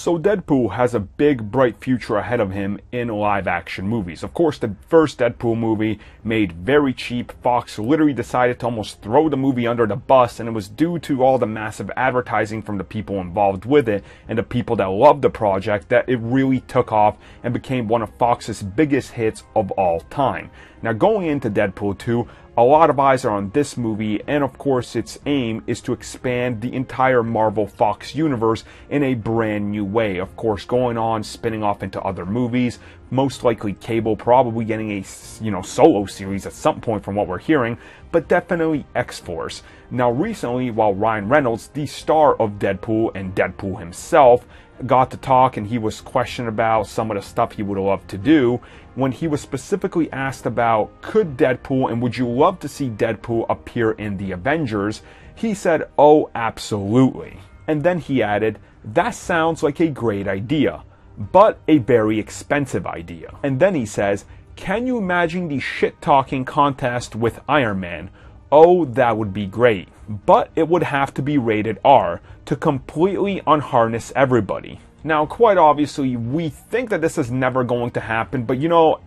So Deadpool has a big, bright future ahead of him in live-action movies. Of course, the first Deadpool movie made very cheap. Fox literally decided to almost throw the movie under the bus, and it was due to all the massive advertising from the people involved with it and the people that loved the project that it really took off and became one of Fox's biggest hits of all time. Now, going into Deadpool 2, a lot of eyes are on this movie, and of course its aim is to expand the entire Marvel Fox universe in a brand new way. Of course, going on, spinning off into other movies, most likely Cable probably getting a, solo series at some point from what we're hearing, but definitely X-Force. Now recently, while Ryan Reynolds, the star of Deadpool and Deadpool himself, got to talk and he was questioned about some of the stuff he would love to do, when he was specifically asked about could Deadpool and would you love to see Deadpool appear in the Avengers, he said, "Oh, absolutely." And then he added, "That sounds like a great idea, but a very expensive idea." And then he says, "Can you imagine the shit-talking contest with Iron Man? Oh, that would be great. But it would have to be rated R to completely unharness everybody." Now, quite obviously, we think that this is never going to happen, but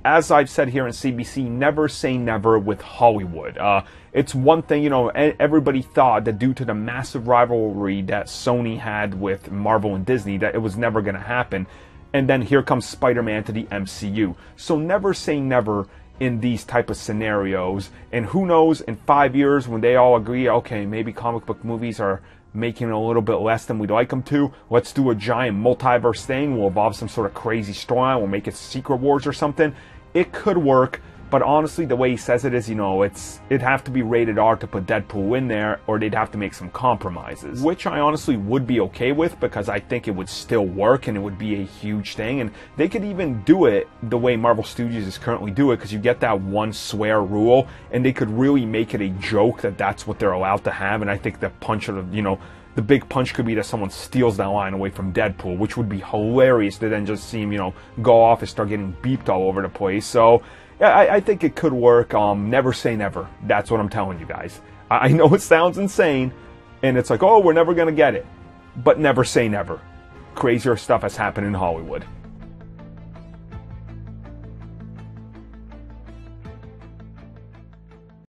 as I've said here in CBC, never say never with Hollywood. It's one thing, everybody thought that due to the massive rivalry that Sony had with Marvel and Disney, that it was never going to happen. And then here comes Spider-Man to the MCU. So never say never in these type of scenarios. And who knows, in 5 years, when they all agree, okay, maybe comic book movies are making a little bit less than we'd like them to, let's do a giant multiverse thing, we'll evolve some sort of crazy storyline, we'll make it Secret Wars or something. It could work, but honestly, the way he says it is, it'd have to be rated R to put Deadpool in there, or they'd have to make some compromises, which I honestly would be okay with, because I think it would still work and it would be a huge thing. And they could even do it the way Marvel Studios is currently doing it, because you get that one swear rule, and they could really make it a joke that that's what they're allowed to have. And I think the punch of the big punch could be that someone steals that line away from Deadpool, which would be hilarious to then just see him, go off and start getting beeped all over the place. So yeah, I think it could work. Never say never. That's what I'm telling you guys. I know it sounds insane, and it's like, oh, we're never going to get it. But never say never. Crazier stuff has happened in Hollywood.